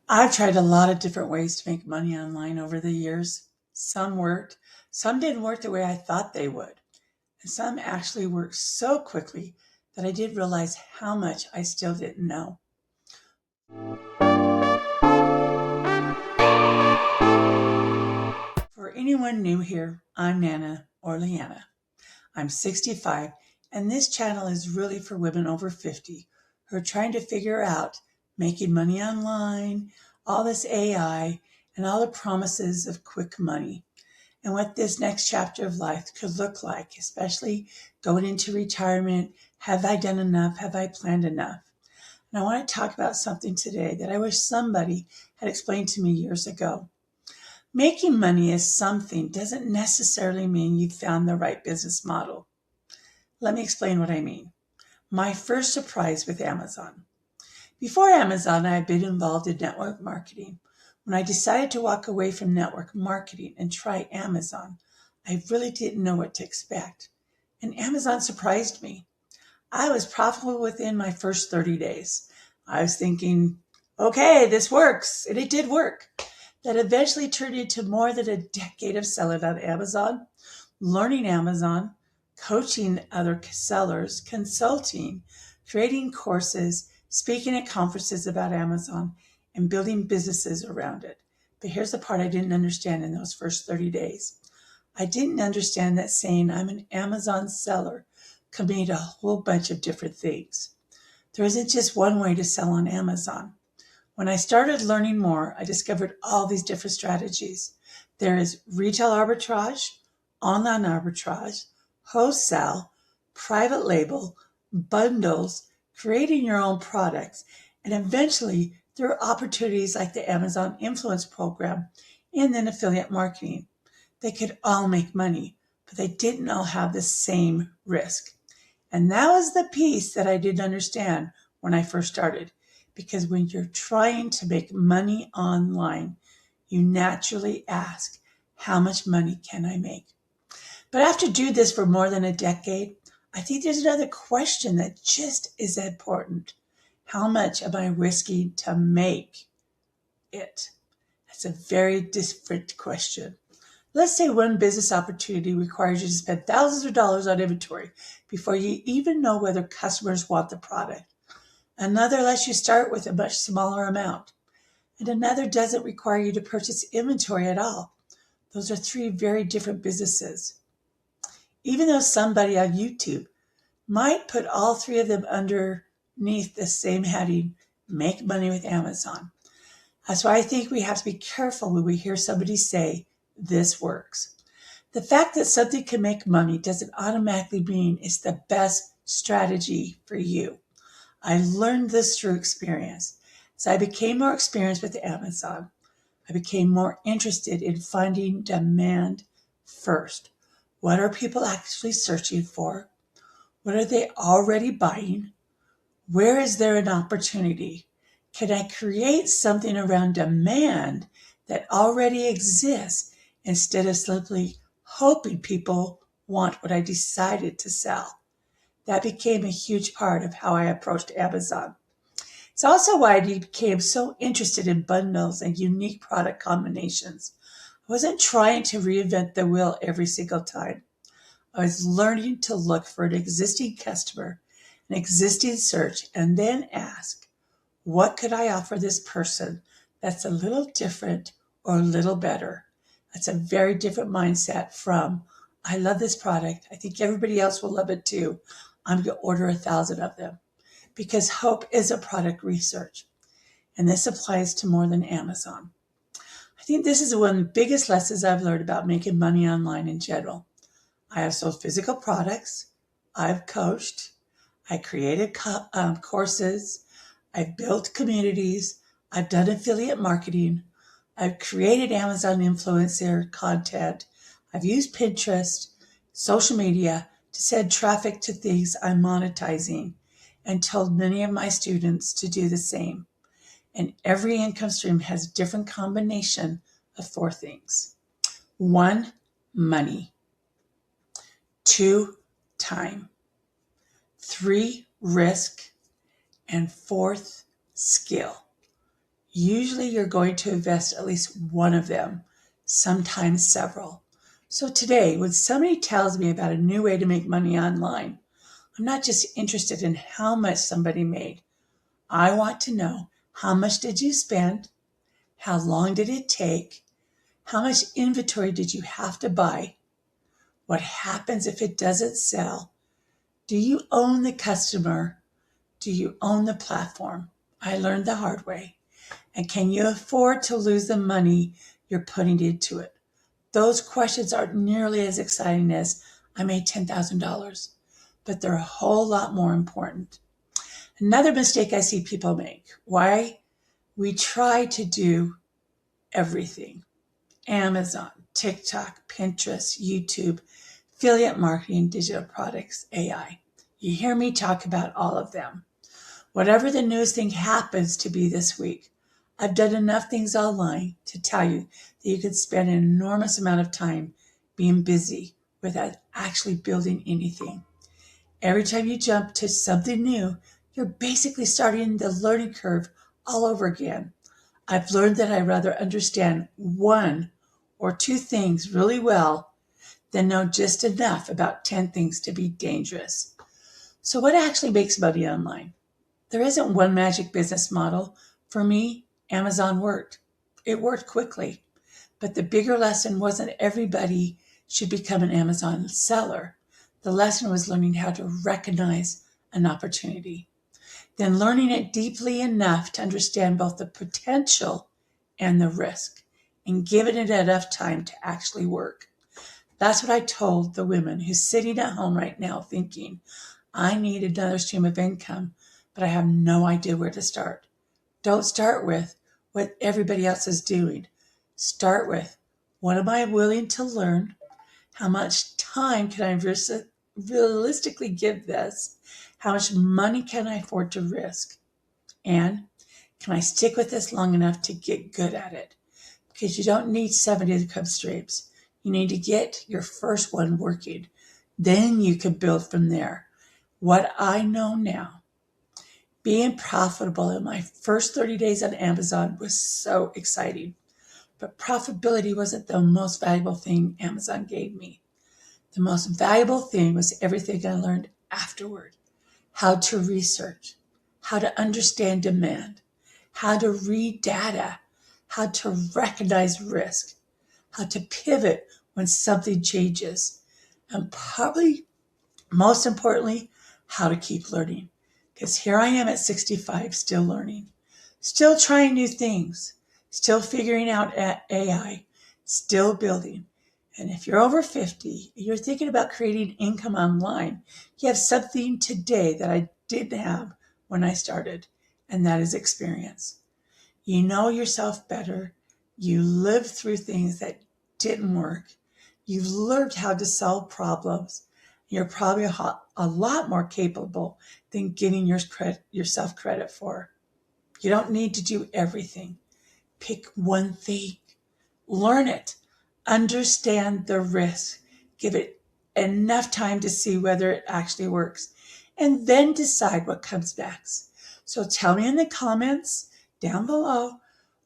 I've tried a lot of different ways to make money online over the years. Some worked, some didn't work the way I thought they would, and some actually worked so quickly that I did realize how much I still didn't know. For anyone new here, I'm Nana or Leanna. I'm 65, and this channel is really for women over 50 who are trying to figure out making money online, all this AI, and all the promises of quick money, and what this next chapter of life could look like, especially going into retirement. Have I done enough? Have I planned enough? And I want to talk about something today that I wish somebody had explained to me years ago. Making money as something doesn't necessarily mean you've found the right business model. Let me explain what I mean. My first surprise with Amazon. Before Amazon, I had been involved in network marketing. When I decided to walk away from network marketing and try Amazon, I really didn't know what to expect. And Amazon surprised me. I was profitable within my first 30 days. I was thinking, okay, this works. And it did work. That eventually turned into more than a decade of selling on Amazon, learning Amazon, coaching other sellers, consulting, creating courses, speaking at conferences about Amazon, and building businesses around it. But here's the part I didn't understand in those first 30 days. I didn't understand that saying I'm an Amazon seller could mean a whole bunch of different things. There isn't just one way to sell on Amazon. When I started learning more, I discovered all these different strategies. There is retail arbitrage, online arbitrage, wholesale, private label, bundles, creating your own products, and eventually there are opportunities like the Amazon Influence Program and then affiliate marketing. They could all make money, but they didn't all have the same risk. And that was the piece that I didn't understand when I first started. Because when you're trying to make money online, you naturally ask, how much money can I make? But after doing this for more than a decade, I think there's another question that just is important. How much am I risking to make it? That's a very different question. Let's say one business opportunity requires you to spend thousands of dollars on inventory before you even know whether customers want the product. Another lets you start with a much smaller amount. And another doesn't require you to purchase inventory at all. Those are three very different businesses. Even though somebody on YouTube might put all three of them underneath the same heading, make money with Amazon. That's why I think we have to be careful when we hear somebody say, this works. The fact that something can make money doesn't automatically mean it's the best strategy for you. I learned this through experience. As I became more experienced with Amazon, I became more interested in finding demand first. What are people actually searching for? What are they already buying? Where is there an opportunity? Can I create something around demand that already exists instead of simply hoping people want what I decided to sell? That became a huge part of how I approached Amazon. It's also why I became so interested in bundles and unique product combinations. I wasn't trying to reinvent the wheel every single time. I was learning to look for an existing customer, an existing search, and then ask, what could I offer this person that's a little different or a little better? That's a very different mindset from, I love this product. I think everybody else will love it too. I'm going to order 1,000 of them. Because hope is a product research. And this applies to more than Amazon. I think this is one of the biggest lessons I've learned about making money online in general. I have sold physical products. I've coached. I created courses. I've built communities. I've done affiliate marketing. I've created Amazon influencer content. I've used Pinterest, social media to send traffic to things I'm monetizing and told many of my students to do the same. And every income stream has a different combination of four things. 1, money. 2, time. 3, risk. And 4th, skill. Usually you're going to invest at least one of them, sometimes several. So today, when somebody tells me about a new way to make money online, I'm not just interested in how much somebody made. I want to know, how much did you spend? How long did it take? How much inventory did you have to buy? What happens if it doesn't sell? Do you own the customer? Do you own the platform? I learned the hard way. And can you afford to lose the money you're putting into it? Those questions aren't nearly as exciting as I made $10,000, but they're a whole lot more important. Another mistake I see people make, why we try to do everything. Amazon, TikTok, Pinterest, YouTube, affiliate marketing, digital products, AI. You hear me talk about all of them. Whatever the newest thing happens to be this week, I've done enough things online to tell you that you could spend an enormous amount of time being busy without actually building anything. Every time you jump to something new, you're basically starting the learning curve all over again. I've learned that I'd rather understand one or two things really well than know just enough about 10 things to be dangerous. So what actually makes money online? There isn't one magic business model. For me, Amazon worked. It worked quickly. But the bigger lesson wasn't everybody should become an Amazon seller. The lesson was learning how to recognize an opportunity, then learning it deeply enough to understand both the potential and the risk, and giving it enough time to actually work. That's what I told the women who's sitting at home right now thinking, I need another stream of income, but I have no idea where to start. Don't start with what everybody else is doing. Start with, what am I willing to learn? How much time can I realistically give this? How much money can I afford to risk? And can I stick with this long enough to get good at it? Because you don't need 7 income streams. You need to get your first one working. Then you can build from there. What I know now, being profitable in my first 30 days on Amazon was so exciting. But profitability wasn't the most valuable thing Amazon gave me. The most valuable thing was everything I learned afterward. How to research, how to understand demand, how to read data, how to recognize risk, how to pivot when something changes, and probably most importantly, how to keep learning. Because here I am at 65, still learning, still trying new things, still figuring out AI, still building. And if you're over 50, you're thinking about creating income online, you have something today that I didn't have when I started, and that is experience. You know yourself better. You lived through things that didn't work. You've learned how to solve problems. You're probably a lot more capable than giving yourself credit for. You don't need to do everything. Pick one thing. Learn it. Understand the risk. Give it enough time to see whether it actually works. And then decide what comes next. So tell me in the comments down below,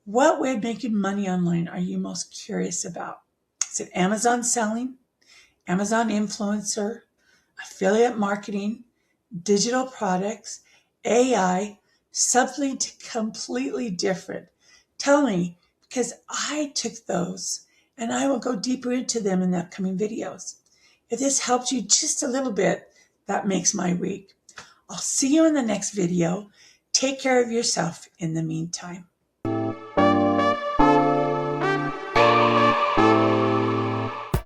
what way of making money online are you most curious about? Is it Amazon selling, Amazon influencer, affiliate marketing, digital products, AI, something completely different? Tell me, because I took those and I will go deeper into them in the upcoming videos. If this helped you just a little bit, that makes my week. I'll see you in the next video. Take care of yourself in the meantime.